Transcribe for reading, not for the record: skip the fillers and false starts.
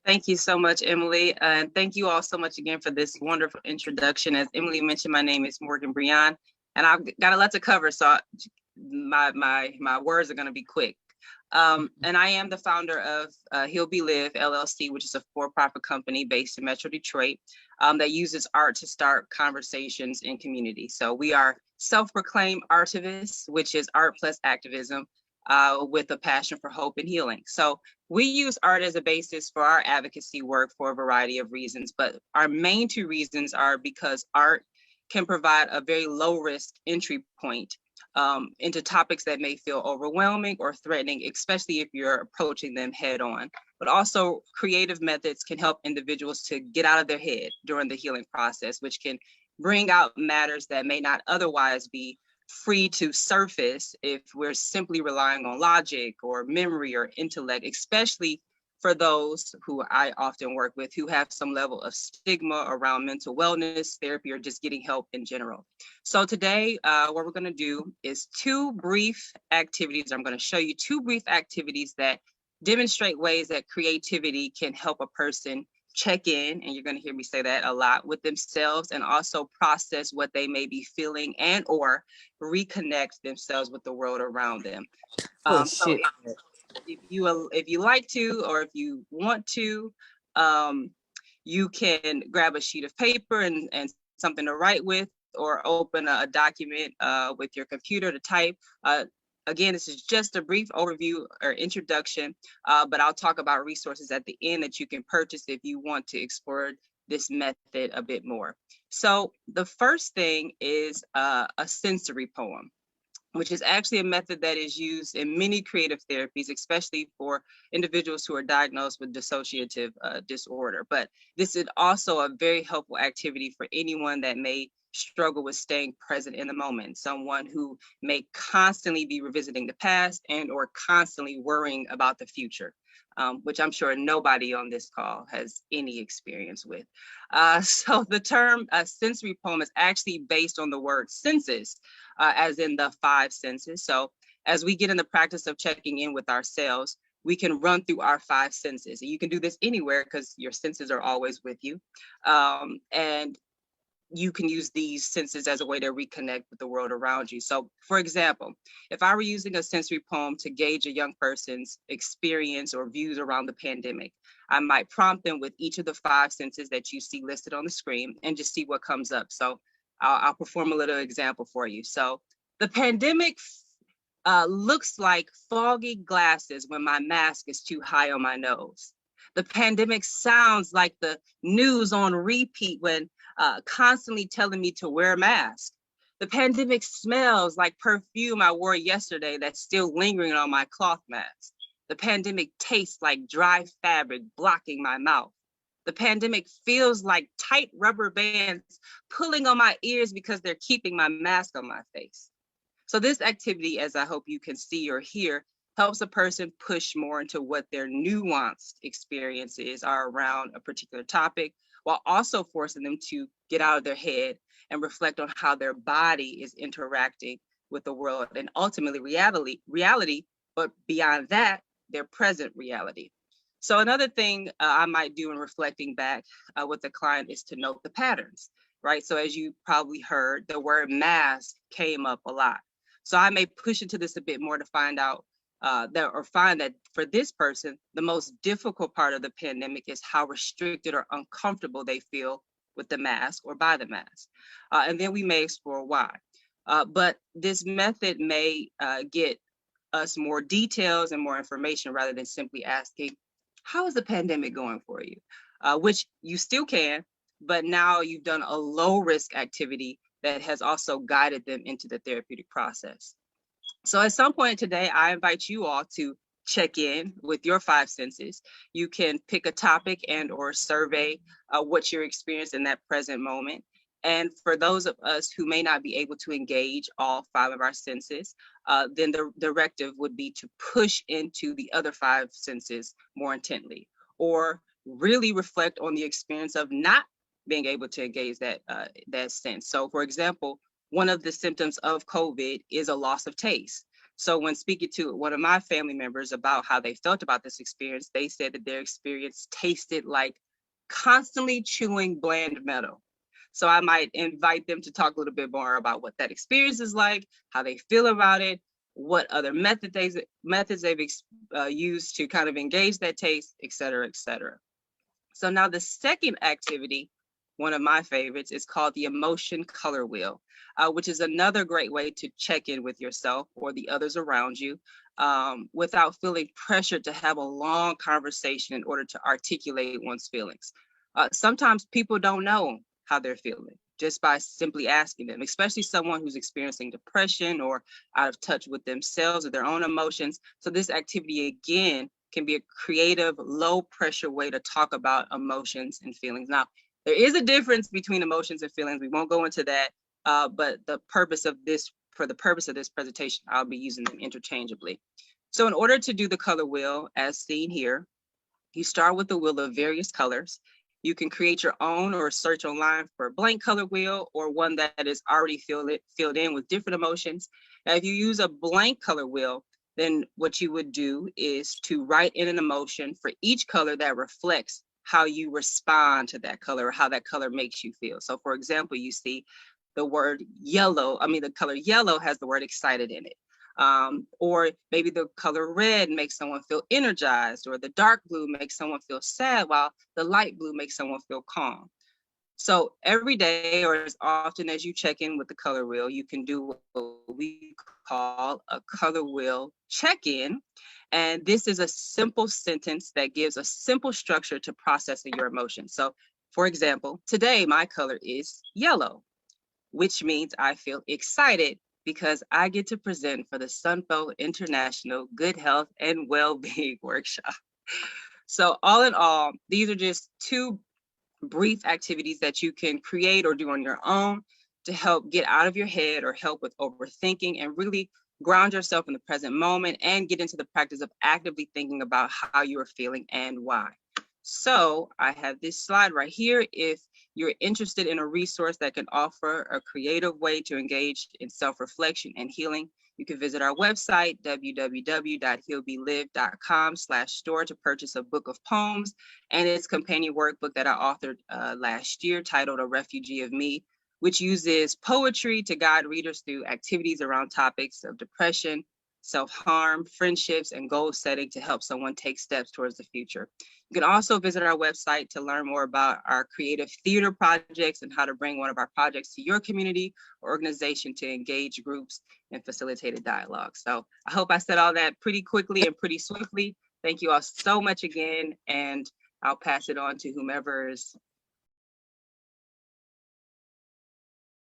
Thank you so much, Emily. And thank you all so much again for this wonderful introduction. As Emily mentioned, my name is Morgan Breon, and I've got a lot to cover, so my words are going to be quick. And I am the founder of He'll Be Live LLC, which is a for-profit company based in Metro Detroit that uses art to start conversations in community. So we are self-proclaimed artivists, which is art plus activism with a passion for hope and healing. So we use art as a basis for our advocacy work for a variety of reasons, but our main two reasons are because art can provide a very low risk entry point into topics that may feel overwhelming or threatening, especially if you're approaching them head on. But also creative methods can help individuals to get out of their head during the healing process, which can bring out matters that may not otherwise be free to surface if we're simply relying on logic or memory or intellect, especially for those who I often work with who have some level of stigma around mental wellness, therapy, or just getting help in general. So today, what we're gonna do is two brief activities. I'm gonna show you two brief activities that demonstrate ways that creativity can help a person check in, and you're going to hear me say that a lot, with themselves, and also process what they may be feeling and or reconnect themselves with the world around them. So if you like to, or if you want to, you can grab a sheet of paper and something to write with, or open a document with your computer to type. Again, this is just a brief overview or introduction, but I'll talk about resources at the end that you can purchase if you want to explore this method a bit more. So the first thing is a sensory poem, which is actually a method that is used in many creative therapies, especially for individuals who are diagnosed with dissociative disorder. But this is also a very helpful activity for anyone that may struggle with staying present in the moment, someone who may constantly be revisiting the past and or constantly worrying about the future, which I'm sure nobody on this call has any experience with. So the term sensory poem is actually based on the word senses, as in the five senses. So as we get in the practice of checking in with ourselves, we can run through our five senses. And you can do this anywhere because your senses are always with you. And you can use these senses as a way to reconnect with the world around you. So for example, if I were using a sensory poem to gauge a young person's experience or views around the pandemic, I might prompt them with each of the five senses that you see listed on the screen and just see what comes up. So I'll perform a little example for you. So the pandemic looks like foggy glasses when my mask is too high on my nose. The pandemic sounds like the news on repeat when constantly telling me to wear a mask. The pandemic smells like perfume I wore yesterday that's still lingering on my cloth mask. The pandemic tastes like dry fabric blocking my mouth. The pandemic feels like tight rubber bands pulling on my ears because they're keeping my mask on my face. So this activity, as I hope you can see or hear, helps a person push more into what their nuanced experiences are around a particular topic, while also forcing them to get out of their head and reflect on how their body is interacting with the world and ultimately reality, but beyond that, their present reality. So another thing I might do in reflecting back with the client is to note the patterns, right? So as you probably heard, the word mask came up a lot. So I may push into this a bit more to find out find that for this person, the most difficult part of the pandemic is how restricted or uncomfortable they feel with the mask or by the mask. And then we may explore why. But this method may get us more details and more information rather than simply asking, how is the pandemic going for you? Which you still can, but now you've done a low risk activity that has also guided them into the therapeutic process. So at some point today, I invite you all to check in with your five senses. You can pick a topic and or survey what you're experiencing in that present moment. And for those of us who may not be able to engage all five of our senses, then the directive would be to push into the other five senses more intently, or really reflect on the experience of not being able to engage that sense. So for example, one of the symptoms of COVID is a loss of taste. So when speaking to one of my family members about how they felt about this experience, they said that their experience tasted like constantly chewing bland metal. So I might invite them to talk a little bit more about what that experience is like, how they feel about it, what other methods they've used to kind of engage that taste, et cetera, et cetera. So now the second activity, one of my favorites, is called the emotion color wheel, which is another great way to check in with yourself or the others around you without feeling pressured to have a long conversation in order to articulate one's feelings. Sometimes people don't know how they're feeling just by simply asking them, especially someone who's experiencing depression or out of touch with themselves or their own emotions. So this activity, again, can be a creative, low pressure way to talk about emotions and feelings. Now, there is a difference between emotions and feelings. We won't go into that, but for the purpose of this presentation, I'll be using them interchangeably. So in order to do the color wheel, as seen here, you start with a wheel of various colors. You can create your own or search online for a blank color wheel or one that is already filled in with different emotions. Now, if you use a blank color wheel, then what you would do is to write in an emotion for each color that reflects how you respond to that color or how that color makes you feel. So for example, you see the word yellow, the color yellow has the word excited in it. Or maybe the color red makes someone feel energized, or the dark blue makes someone feel sad, while the light blue makes someone feel calm. So every day, or as often as you check in with the color wheel, you can do what we call a color wheel check-in. And this is a simple sentence that gives a simple structure to processing your emotions. So for example, today my color is yellow, which means I feel excited because I get to present for the SUNFO International Good Health and Wellbeing Workshop. So all in all, these are just two brief activities that you can create or do on your own to help get out of your head or help with overthinking and really ground yourself in the present moment and get into the practice of actively thinking about how you are feeling and why. So I have this slide right here. If you're interested in a resource that can offer a creative way to engage in self-reflection and healing, you can visit our website, www.healbelive.com/store, to purchase a book of poems and its companion workbook that I authored last year titled A Refugee of Me, which uses poetry to guide readers through activities around topics of depression, self-harm, friendships, and goal setting to help someone take steps towards the future. You can also visit our website to learn more about our creative theater projects and how to bring one of our projects to your community or organization to engage groups and facilitated dialogue. So I hope I said all that pretty quickly and pretty swiftly. Thank you all so much again, and I'll pass it on to whomever is